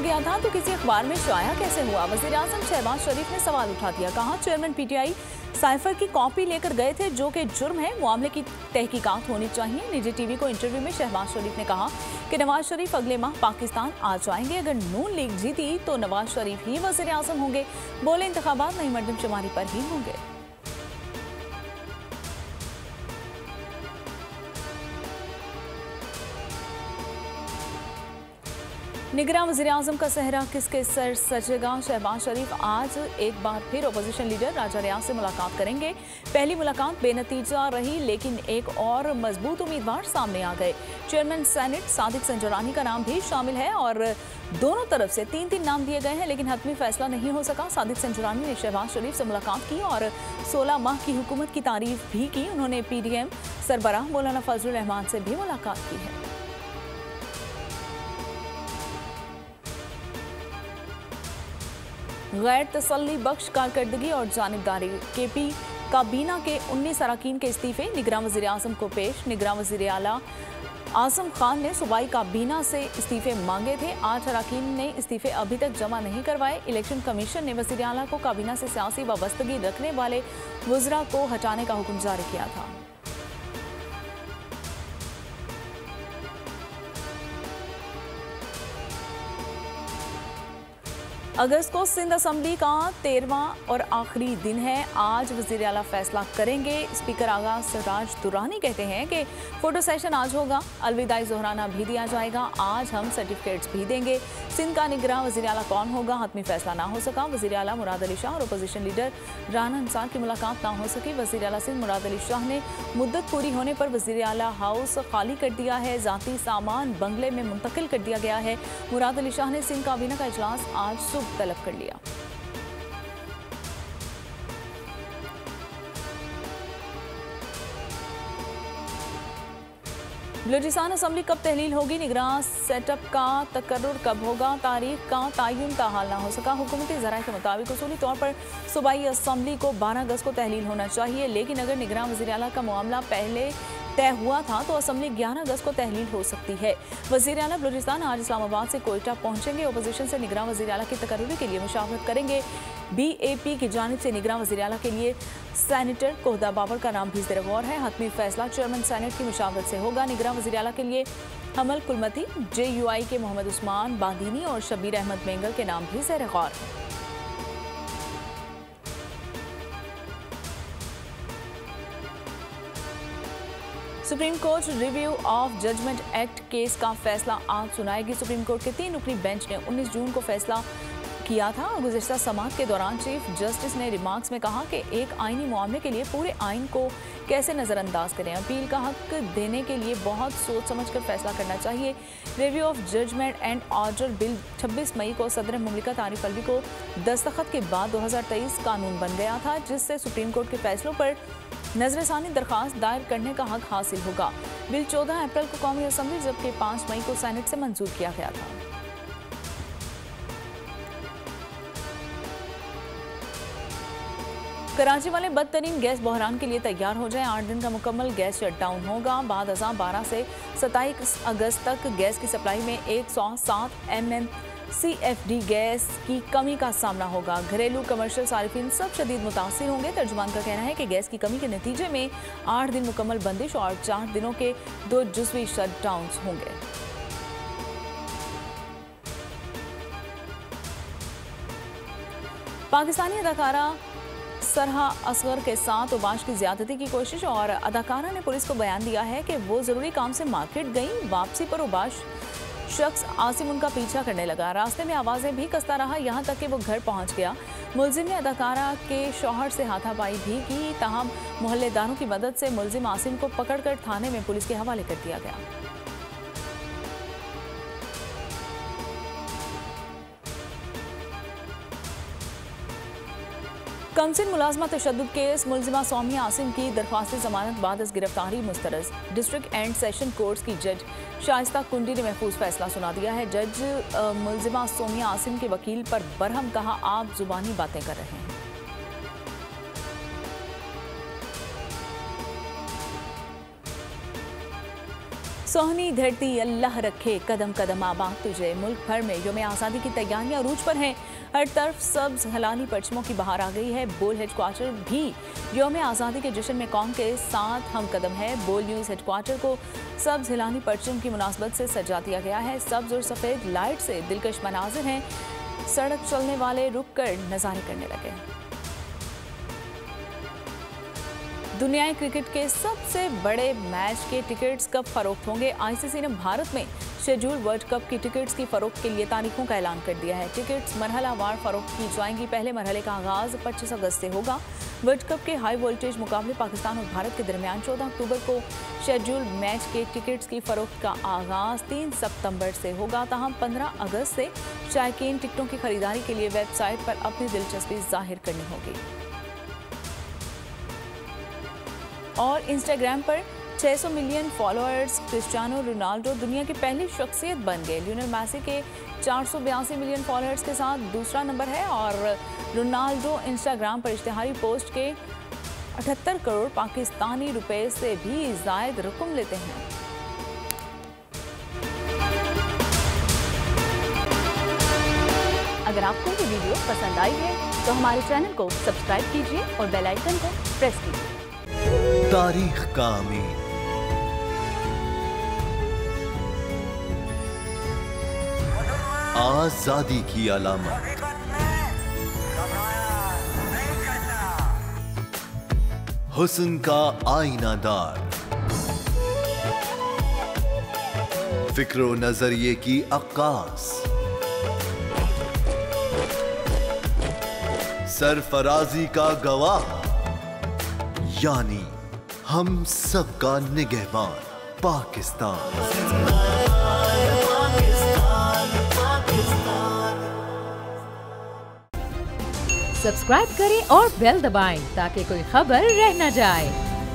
दिया था तो किसी अखबार में शाया कैसे हुआ? वज़ीर आज़म शहबाज शरीफ ने सवाल उठा दिया। कहा चेयरमैन पीटीआई साइफर की कॉपी लेकर गए थे, जो कि जुर्म है। मामले की तहकीकात होनी चाहिए। निजी टीवी को इंटरव्यू में शहबाज शरीफ ने कहा कि नवाज शरीफ अगले माह पाकिस्तान आ जाएंगे। अगर नून लीग जीती तो नवाज शरीफ ही वज़ीर आज़म होंगे। बोले इंतखाबात नई मर्दमशुमारी पर ही होंगे। निगरान वज़ीर-ए-आज़म का सेहरा किसके सर सजेगा? शहबाज शरीफ आज एक बार फिर अपोजिशन लीडर राजा रियाज से मुलाकात करेंगे। पहली मुलाकात बेनतीजा रही, लेकिन एक और मजबूत उम्मीदवार सामने आ गए। चेयरमैन सेनेट सादिक संजरानी का नाम भी शामिल है और दोनों तरफ से 3-3 नाम दिए गए हैं, लेकिन हतमी फैसला नहीं हो सका। सादिक संजरानी ने शहबाज शरीफ से मुलाकात की और 16 माह की हुकूमत की तारीफ भी की। उन्होंने PDM सरबराह मौलाना फजलुर रहमान से भी मुलाकात की है। गैर तसल्ली बख्श कारकर्दगी और जानिबदारी। KP काबीना के 19 अरकान के इस्तीफे निगरान वज़ीर आज़म को पेश। निगरान वज़ीर आला आज़म खान ने सूबाई काबीना से इस्तीफे मांगे थे। 8 अरकान ने इस्तीफे अभी तक जमा नहीं करवाए। इलेक्शन कमीशन ने वज़ीर आला को काबीना से सियासी वाबस्तगी रखने वाले वज़रा को हटाने का हुक्म जारी किया था। अगस्त को सिंध असम्बली का 13वां और आखिरी दिन है। आज वज़ीर आला फैसला करेंगे। स्पीकर आगा सराज दुरानी कहते हैं कि फोटो सेशन आज होगा। अलविदाई जोहराना भी दिया जाएगा। आज हम सर्टिफिकेट्स भी देंगे। सिंध का निगरान वज़ीर आला कौन होगा, हतमी फैसला ना हो सका। वज़ीर आला मुराद अली शाह और अपोजिशन लीडर राना अंसार की मुलाकात ना हो सकी। वज़ीर आला सिंध मुराद अली शाह ने मुद्दत पूरी होने पर वज़ीर आला हाउस खाली कर दिया है। ज़ाती सामान बंगले में मुंतकिल कर दिया गया है। मुराद अली शाह ने सिंध काबीना का इजलास आज सुबह तलब कर लिया। बलूचिस्तान असम्बली कब तहलील होगी? निगरान सेटअप का तकर्रुर कब होगा? तारीख का तयन ताहाल ना हो सका। हुकूमती ज़राए के मुताबिक उसूली तौर पर सूबाई असम्बली को 12 अगस्त को तहलील होना चाहिए, लेकिन अगर निगरान वज़ीर आला का मामला पहले तय हुआ था तो असम्बली 11 अगस्त को तहलील हो सकती है। वज़ीर आला बलूचिस्तान आज इस्लामाबाद से कोयटा पहुंचेंगे। अपोजिशन से निगरान वज़ीर आला की तकर्रुरी के लिए मुशावरत करेंगे। BAP की जानिब से निगरान वज़ीर आला के लिए सेनेटर कोहदा बाबर का नाम भी ज़ेर गौर है। हतमी फैसला चेयरमैन सेनेट की मुशावरत से होगा। निगरान वज़ीर आला के लिए हमल कुलमती, JUI के मोहम्मद उस्मान बादीनी और शब्बीर अहमद मेंगल के नाम भी ज़ेर गौर है। Supreme Court review of judgement act case का फैसला आज सुनाएगी। सुप्रीम कोर्ट के 3 रुकनी बेंच ने 19 जून को फैसला किया था। गुज़िश्ता समाअत के दौरान चीफ जस्टिस ने रिमार्क्स में कहा कि एक आईनी मामले के लिए पूरे आइन को कैसे नज़रअंदाज करें। अपील का हक देने के लिए बहुत सोच समझ कर फैसला करना चाहिए। Review of judgement and order bill 26 मई को सदर मुमलिकत आरिफ अलवी को दस्तखत के बाद 2023 कानून बन गया था, जिससे सुप्रीम कोर्ट के फैसलों पर नजरसानी दरख्वास्त दायर करने का हक हासिल होगा। बिल 14 अप्रैल को कौमी असम्बली जबकि 5 मई को सेनेट से मंजूर किया गया था। कराची वाले बदतरीन गैस बहरान के लिए तैयार हो जाएं। 8 दिन का मुकम्मल गैस शटडाउन होगा। बाद अज़ां 12 से 27 अगस्त तक गैस की सप्लाई में 107 MMCFD गैस की कमी का सामना होगा। घरेलू कमर्शियल सारिफिन सब शदीद मुतासिर होंगे। तर्जुमान का कहना है कि गैस की कमी के नतीजे में 8 दिन मुकम्मल बंदिश और 4 दिनों के 2 जुज़वी शटडाउन होंगे। पाकिस्तानी अदाकारा सरहा असगर के साथ उबाश की ज्यादती की कोशिश और अदाकारा ने पुलिस को बयान दिया है कि वो ज़रूरी काम से मार्केट गई। वापसी पर उबाश शख्स आसिम उनका पीछा करने लगा। रास्ते में आवाज़ें भी कसता रहा, यहाँ तक कि वो घर पहुँच गया। मुलजिम ने अदाकारा के शौहर से हाथापाई भी की। ताहम मोहल्लेदारों की मदद से मुलजिम आसिम को पकड़कर थाने में पुलिस के हवाले कर दिया गया। कमसिन मुलाजमा तशद्दुद केस मुलजिमा सोमिया आसिम की दरख्वास्त जमानत बाद गिरफ्तारी मुस्तरद। डिस्ट्रिक्ट एंड सेशन कोर्ट्स की जज शाइस्ता कुंडी ने महफूज फैसला सुना दिया है। जज मुलजिमा सोमिया आसिम के वकील पर बरहम कहा, आप जुबानी बातें कर रहे हैं। सोहनी धरती अल्लाह रखे कदम कदम आबाद तुझे। मुल्क भर में यौम आज़ादी की तैयारियां अरूज पर हैं। हर तरफ सब्ज हलाली परचमों की बहार आ गई है। बोल हेडक्वार्टर भी यौम आज़ादी के जश्न में कौम के साथ हम कदम है। बोल न्यूज़ हेडक्वार्टर को सब्ज हिलानी परचम की मुनासबत से सजा दिया गया है। सब्ज और सफ़ेद लाइट से दिलकश मनाजिर हैं। सड़क चलने वाले रुक कर नज़ारे करने लगे। दुनियाई क्रिकेट के सबसे बड़े मैच के टिकट्स कब फरोख्त होंगे? आईसीसी ने भारत में शेड्यूल वर्ल्ड कप की टिकट्स की फरोख्त के लिए तारीखों का ऐलान कर दिया है। टिकट्स मरहलावार फरोख्त की जाएंगी। पहले मरहले का आगाज 25 अगस्त से होगा। वर्ल्ड कप के हाई वोल्टेज मुकाबले पाकिस्तान और भारत के दरमियान 14 अक्टूबर को शेड्यूल मैच के टिकट्स की फरोख्त का आगाज 3 सितंबर से होगा। ताहम 15 अगस्त से शायकीन टिकटों की खरीदारी के लिए वेबसाइट पर अपनी दिलचस्पी जाहिर करनी होगी। और इंस्टाग्राम पर 600 मिलियन फॉलोअर्स। क्रिस्टियानो रोनाल्डो दुनिया की पहली शख्सियत बन गए। लियोनेल मेसी के 482 मिलियन फॉलोअर्स के साथ दूसरा नंबर है और रोनाल्डो इंस्टाग्राम पर इश्तिहारी पोस्ट के 78 करोड़ पाकिस्तानी रुपए से भी ज़ायद रकम लेते हैं। अगर आपको ये वीडियो पसंद आई है तो हमारे चैनल को सब्सक्राइब कीजिए और बेल आइकन को प्रेस कीजिए। तारीख का अमीन। आजादी की अलामत। हुस्न का आईनादार। फिक्र नजरिए की अक्कास। सरफराजी का गवाह यानी हम सबका निगहबान पाकिस्तान। सब्सक्राइब करें और बेल दबाएं ताकि कोई खबर रह न जाए।